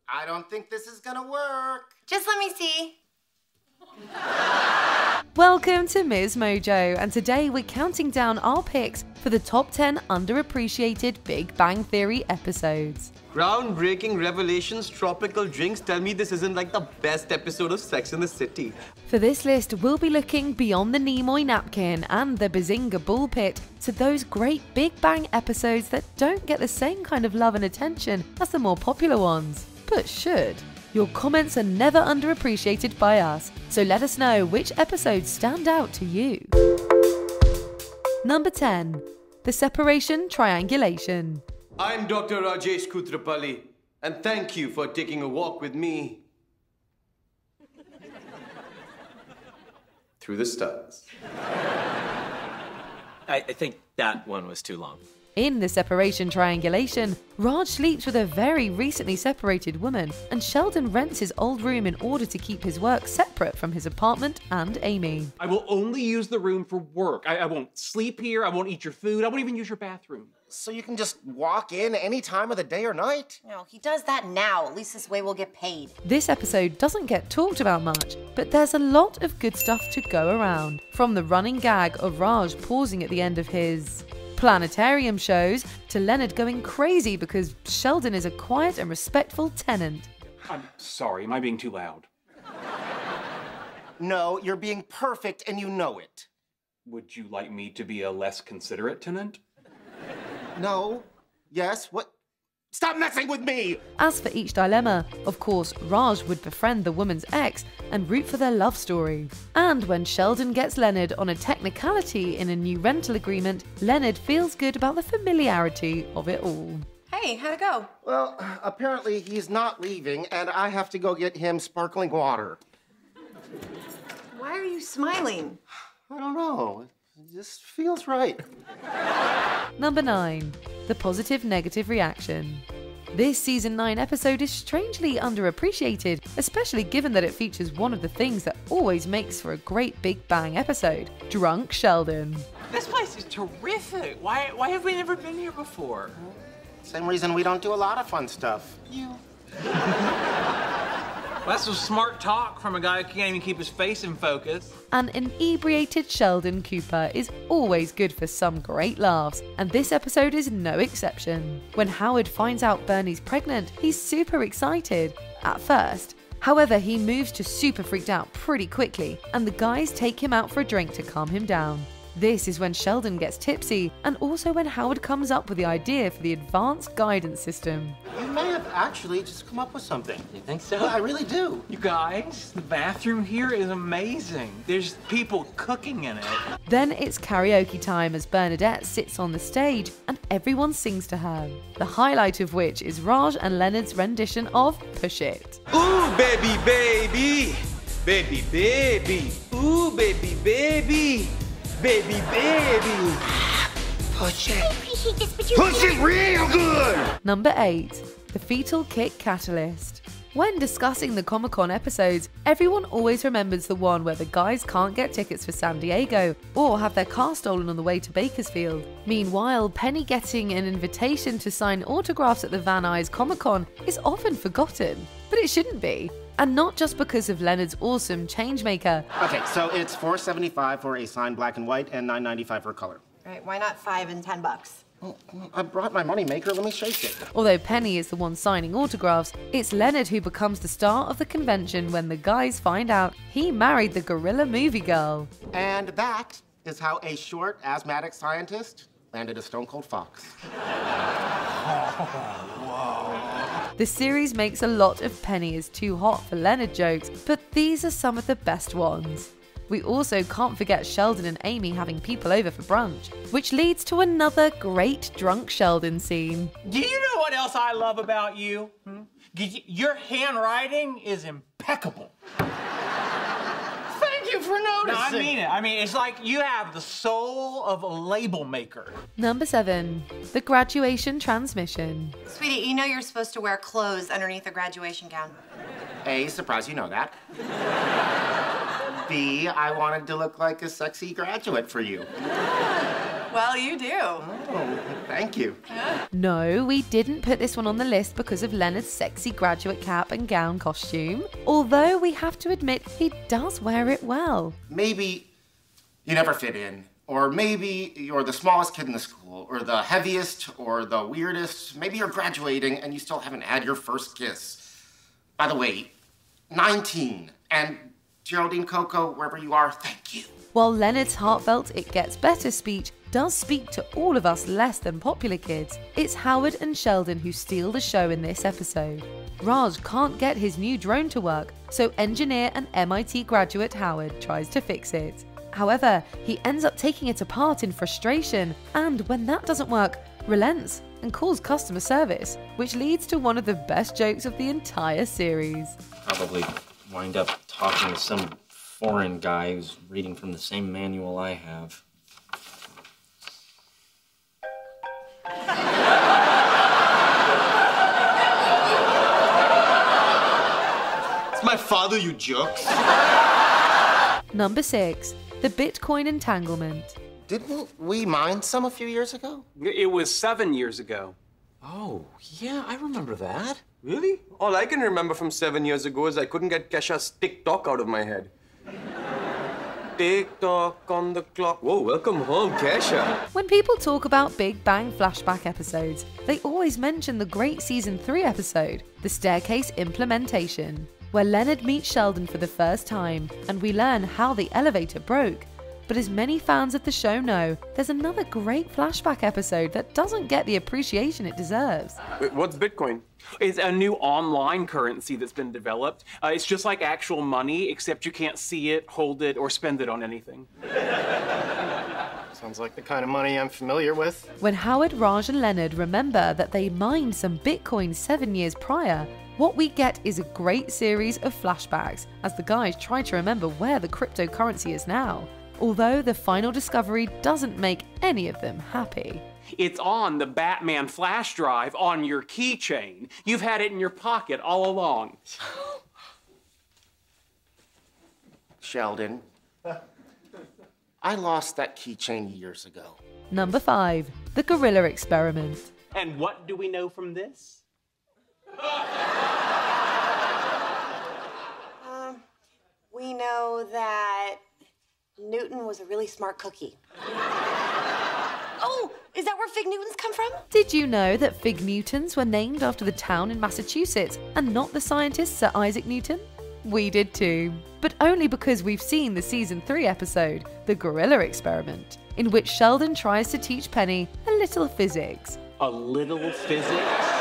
I don't think this is gonna work. Just let me see. Welcome to MsMojo, and today we're counting down our picks for the top 10 underappreciated Big Bang Theory episodes. Groundbreaking revelations, tropical drinks tell me this isn't like the best episode of Sex and the City. For this list, we'll be looking beyond the Nimoy napkin and the Bazinga bull pit to those great Big Bang episodes that don't get the same kind of love and attention as the more popular ones, but should. Your comments are never underappreciated by us, so let us know which episodes stand out to you. Number 10. The Separation Triangulation. I'm Dr. Rajesh Kutrapalli, and thank you for taking a walk with me through the stars. I think that one was too long. In The Separation Triangulation, Raj sleeps with a very recently separated woman, and Sheldon rents his old room in order to keep his work separate from his apartment and Amy. I will only use the room for work. I won't sleep here, I won't eat your food, I won't even use your bathroom. So you can just walk in any time of the day or night? No, he does that now. At least this way we'll get paid. This episode doesn't get talked about much, but there's a lot of good stuff to go around. From the running gag of Raj pausing at the end of his planetarium shows, to Leonard going crazy because Sheldon is a quiet and respectful tenant. I'm sorry, am I being too loud? No, you're being perfect and you know it. Would you like me to be a less considerate tenant? No. Yes, what? Stop messing with me! As for each dilemma, of course, Raj would befriend the woman's ex and root for their love story. And when Sheldon gets Leonard on a technicality in a new rental agreement, Leonard feels good about the familiarity of it all. Hey, how'd it go? Well, apparently he's not leaving, and I have to go get him sparkling water. Why are you smiling? I don't know. It just feels right. Number 9. The Positive Negative Reaction. This Season 9 episode is strangely underappreciated, especially given that it features one of the things that always makes for a great Big Bang episode, Drunk Sheldon. This place is terrific. Why have we never been here before? Same reason we don't do a lot of fun stuff. You. Well, that's some smart talk from a guy who can't even keep his face in focus. An inebriated Sheldon Cooper is always good for some great laughs, and this episode is no exception. When Howard finds out Bernie's pregnant, he's super excited at first. However, he moves to super freaked out pretty quickly, and the guys take him out for a drink to calm him down. This is when Sheldon gets tipsy, and also when Howard comes up with the idea for the advanced guidance system. You may have actually just come up with something. You think so? Yeah, I really do. You guys, the bathroom here is amazing. There's people cooking in it. Then it's karaoke time as Bernadette sits on the stage and everyone sings to her. The highlight of which is Raj and Leonard's rendition of Push It. Ooh, baby, baby, baby, baby, ooh, baby, baby, baby, baby. Push it. I appreciate this, but you Push it real good. Number 8. The Fetal Kick Catalyst. When discussing the Comic-Con episodes, everyone always remembers the one where the guys can't get tickets for San Diego or have their car stolen on the way to Bakersfield. Meanwhile, Penny getting an invitation to sign autographs at the Van Nuys Comic-Con is often forgotten, but it shouldn't be. And not just because of Leonard's awesome changemaker. Okay, so it's $4.75 for a signed black and white and $9.95 for a color. Right, why not 5 and 10 bucks? I brought my money maker, let me shake it. Although Penny is the one signing autographs, it's Leonard who becomes the star of the convention when the guys find out he married the gorilla movie girl. And that is how a short asthmatic scientist landed a stone-cold fox. The series makes a lot of Penny is too hot for Leonard jokes, but these are some of the best ones. We also can't forget Sheldon and Amy having people over for brunch, which leads to another great Drunk Sheldon scene. Do you know what else I love about you? Your handwriting is impeccable. Thank you for noticing. No, I mean it. I mean, it's like you have the soul of a label maker. Number 7. The Graduation Transmission. Sweetie, you know you're supposed to wear clothes underneath a graduation gown. A, surprised you know that. B, I wanted to look like a sexy graduate for you. Well, you do. Oh, thank you. No, we didn't put this one on the list because of Leonard's sexy graduate cap and gown costume, although we have to admit he does wear it well. Maybe you never fit in, or maybe you're the smallest kid in the school, or the heaviest, or the weirdest. Maybe you're graduating and you still haven't had your first kiss. By the way, 19, and Geraldine Coco, wherever you are, thank you. While Leonard's heartfelt "it gets better" speech does speak to all of us less than popular kids, it's Howard and Sheldon who steal the show in this episode. Raj can't get his new drone to work, so engineer and MIT graduate Howard tries to fix it. However, he ends up taking it apart in frustration, and when that doesn't work, relents and calls customer service, which leads to one of the best jokes of the entire series. Probably wind up talking to some foreign guy who's reading from the same manual I have. It's my father, you jerks. Number 6. The Bitcoin Entanglement. Didn't we mine some a few years ago? It was 7 years ago. Oh, yeah, I remember that. Really? All I can remember from 7 years ago is I couldn't get Kesha's TikTok out of my head. TikTok on the clock. Whoa, welcome home, Kesha. When people talk about Big Bang flashback episodes, they always mention the great Season 3 episode, The Staircase Implementation, where Leonard meets Sheldon for the first time and we learn how the elevator broke. But as many fans of the show know, there's another great flashback episode that doesn't get the appreciation it deserves. Wait, what's Bitcoin? It's a new online currency that's been developed. It's just like actual money, except you can't see it, hold it, or spend it on anything. Sounds like the kind of money I'm familiar with. When Howard, Raj and Leonard remember that they mined some Bitcoin 7 years prior, what we get is a great series of flashbacks as the guys try to remember where the cryptocurrency is now. Although the final discovery doesn't make any of them happy. It's on the Batman flash drive on your keychain. You've had it in your pocket all along. Sheldon, I lost that keychain years ago. Number 5. The Gorilla Experiment. And what do we know from this? We know that Newton was a really smart cookie. Oh, is that where Fig Newtons come from? Did you know that Fig Newtons were named after the town in Massachusetts and not the scientist Sir Isaac Newton? We did too, but only because we've seen the Season 3 episode, The Gorilla Experiment, in which Sheldon tries to teach Penny a little physics. A little physics?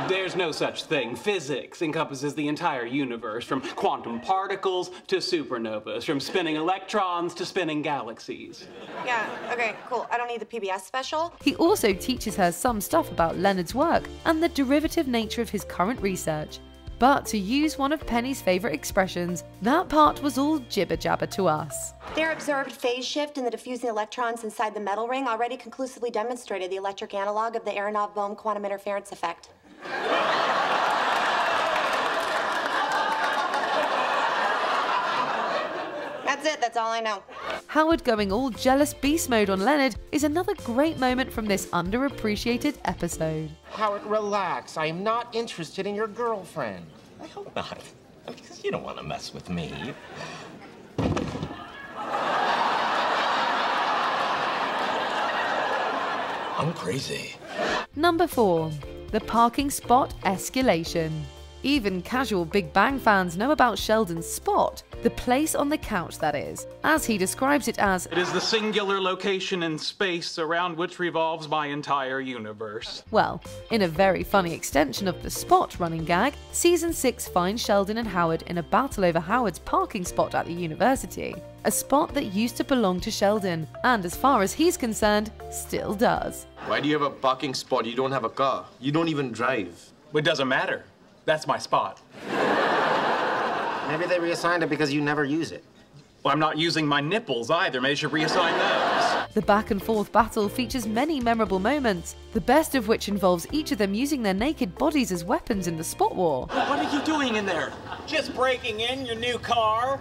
There's no such thing. Physics encompasses the entire universe, from quantum particles to supernovas, from spinning electrons to spinning galaxies. Yeah, okay, cool. I don't need the PBS special. He also teaches her some stuff about Leonard's work and the derivative nature of his current research. But to use one of Penny's favorite expressions, that part was all jibber-jabber to us. Their observed phase shift in the diffusing electrons inside the metal ring already conclusively demonstrated the electric analog of the Aronoff-Bohm quantum interference effect. That's it, that's all I know. Howard going all jealous beast mode on Leonard is another great moment from this underappreciated episode. Howard, relax. I'm not interested in your girlfriend. I hope not. Because you don't want to mess with me. I'm crazy. Number 4. The parking spot escalation. Even casual Big Bang fans know about Sheldon's spot, the place on the couch that is, as he describes it as, It is the singular location in space around which revolves my entire universe. well, in a very funny extension of the spot running gag, Season 6 finds Sheldon and Howard in a battle over Howard's parking spot at the university, a spot that used to belong to Sheldon, and as far as he's concerned, still does. Why do you have a parking spot? You don't have a car. You don't even drive. It doesn't matter. That's my spot. Maybe they reassigned it because you never use it. Well, I'm not using my nipples either. Maybe I should reassign those. The back and forth battle features many memorable moments, the best of which involves each of them using their naked bodies as weapons in the spot war. What are you doing in there? Just breaking in your new car.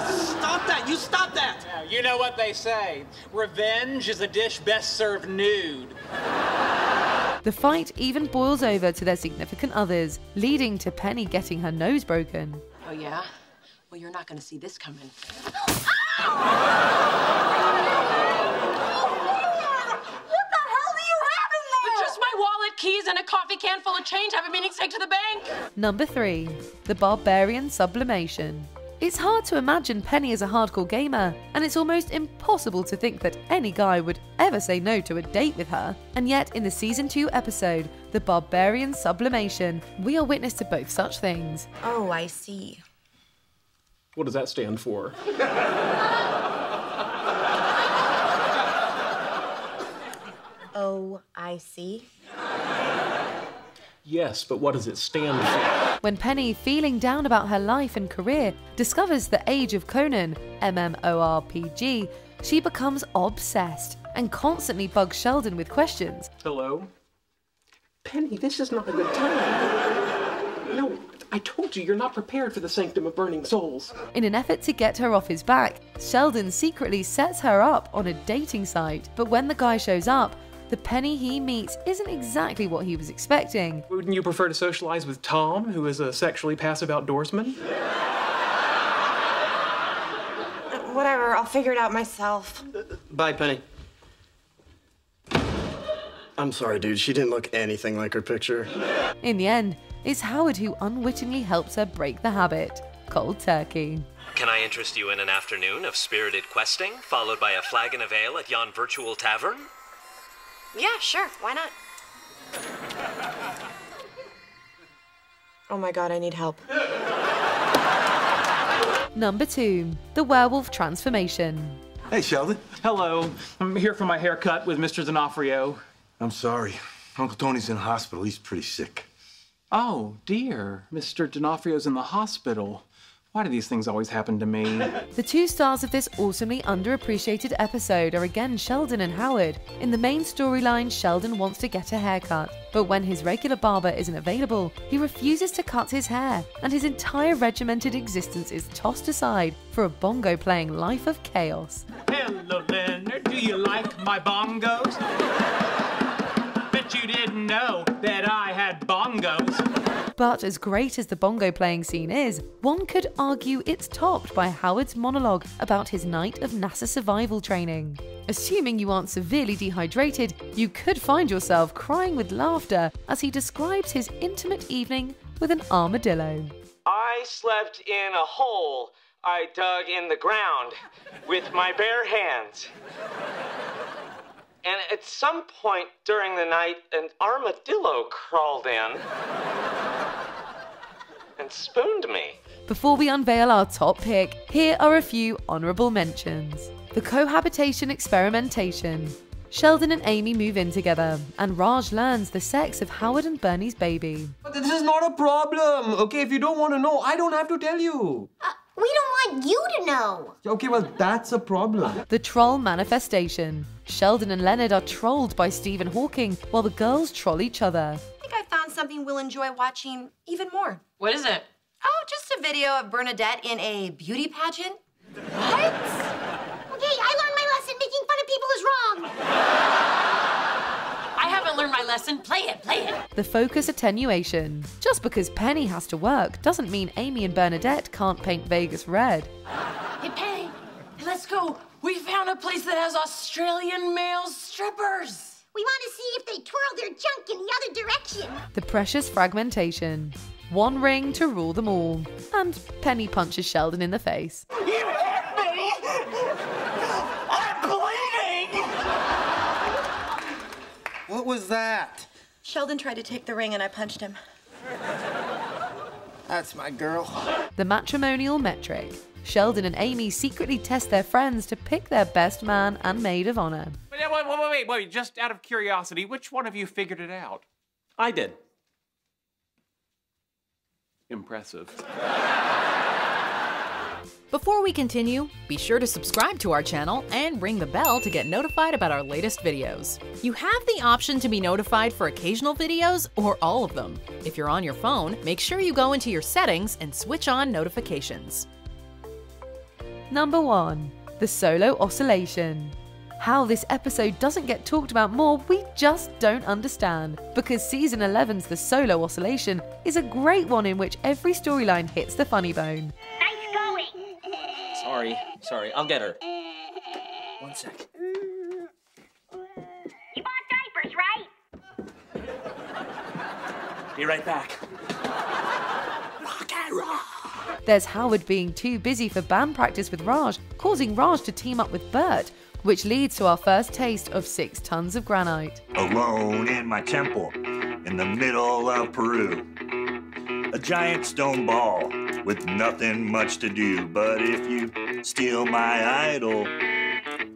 Stop that! You stop that! Now, you know what they say. Revenge is a dish best served nude. The fight even boils over to their significant others, leading to Penny getting her nose broken. Oh, yeah? Well, you're not gonna see this coming. Just my wallet, keys, and a coffee can full of change. Have a meeting to take to the bank. Number 3. The Barbarian Sublimation. It's hard to imagine Penny as a hardcore gamer, and it's almost impossible to think that any guy would ever say no to a date with her. And yet, in the Season 2 episode, The Barbarian Sublimation, we are witness to both such things. Oh, I see. What does that stand for? Oh, I see. Yes, but what does it stand for? When Penny, feeling down about her life and career, discovers the Age of Conan, MMORPG, she becomes obsessed and constantly bugs Sheldon with questions. Hello? Penny, this is not a good time. No, I told you, you're not prepared for the Sanctum of Burning Souls. In an effort to get her off his back, Sheldon secretly sets her up on a dating site. But when the guy shows up, the Penny he meets isn't exactly what he was expecting. Wouldn't you prefer to socialize with Tom, who is a sexually passive outdoorsman? Whatever, I'll figure it out myself. Bye, Penny. I'm sorry, dude. She didn't look anything like her picture. In the end, it's Howard who unwittingly helps her break the habit. Cold turkey. Can I interest you in an afternoon of spirited questing, followed by a flagon of ale at yon virtual tavern? Yeah, sure. Why not? Oh my god, I need help. Number 2. The Werewolf Transformation. Hey, Sheldon. Hello. I'm here for my haircut with Mr. D'Onofrio. I'm sorry. Uncle Tony's in the hospital. He's pretty sick. Oh, dear. Mr. D'Onofrio's in the hospital. Why do these things always happen to me? The 2 stars of this awesomely underappreciated episode are again Sheldon and Howard. In the main storyline, Sheldon wants to get a haircut, but when his regular barber isn't available, he refuses to cut his hair, and his entire regimented existence is tossed aside for a bongo-playing life of chaos. Hello, Leonard. Do you like my bongos? Bet you didn't know that I had bongos. But as great as the bongo playing scene is, one could argue it's topped by Howard's monologue about his night of NASA survival training. Assuming you aren't severely dehydrated, you could find yourself crying with laughter as he describes his intimate evening with an armadillo. I slept in a hole I dug in the ground with my bare hands. And at some point during the night, an armadillo crawled in and spooned me. Before we unveil our top pick, here are a few honourable mentions. The cohabitation experimentation. Sheldon and Amy move in together, and Raj learns the sex of Howard and Bernie's baby. But this is not a problem, okay? If you don't want to know, I don't have to tell you. We don't want you to know. Okay, well, that's a problem. The troll manifestation. Sheldon and Leonard are trolled by Stephen Hawking, while the girls troll each other. I think I found something we'll enjoy watching even more. What is it? Oh, just a video of Bernadette in a beauty pageant. What? Okay, I learned my lesson. Making fun of people is wrong. I haven't learned my lesson. Play it, play it. The focus attenuation. Just because Penny has to work doesn't mean Amy and Bernadette can't paint Vegas red. Hey, Penny, let's go. We found a place that has Australian male strippers. We want to see if they twirl their junk in the other direction. The precious fragmentation. One ring to rule them all. And Penny punches Sheldon in the face. You hit me! I'm bleeding! What was that? Sheldon tried to take the ring and I punched him. That's my girl. The matrimonial metric. Sheldon and Amy secretly test their friends to pick their best man and maid of honor. Wait, just out of curiosity, which one of you figured it out? I did. Impressive. Before we continue, be sure to subscribe to our channel and ring the bell to get notified about our latest videos. You have the option to be notified for occasional videos or all of them. If you're on your phone, make sure you go into your settings and switch on notifications. Number 1. The Solo Oscillation. How this episode doesn't get talked about more, we just don't understand, because Season 11's The Solo Oscillation is a great one in which every storyline hits the funny bone. Sorry, I'll get her. 1 sec. You bought diapers, right? Be right back. There's Howard being too busy for band practice with Raj, causing Raj to team up with Bert, which leads to our first taste of 6 tons of granite. Alone in my temple, in the middle of Peru. A giant stone ball with nothing much to do, but if you steal my idol,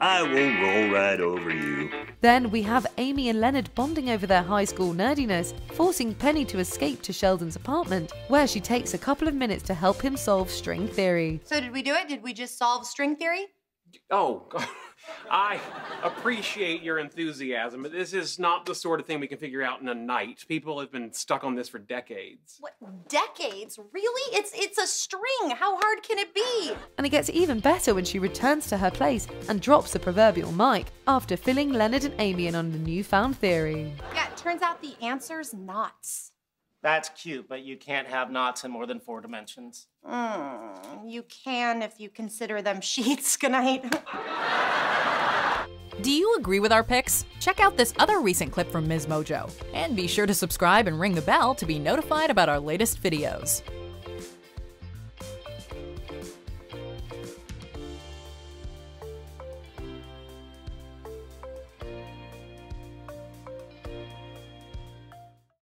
I will roll right over you. Then we have Amy and Leonard bonding over their high school nerdiness, forcing Penny to escape to Sheldon's apartment, where she takes a couple of minutes to help him solve string theory. So did we do it? Did we just solve string theory? Oh, I appreciate your enthusiasm, but this is not the sort of thing we can figure out in a night. People have been stuck on this for decades. What, decades? Really? It's a string. How hard can it be? And it gets even better when she returns to her place and drops the proverbial mic after filling Leonard and Amy in on the newfound theory. Yeah, it turns out the answer's knots. That's cute, but you can't have knots in more than 4 dimensions. You can if you consider them sheets. Good night. Do you agree with our picks? Check out this other recent clip from MsMojo. And be sure to subscribe and ring the bell to be notified about our latest videos.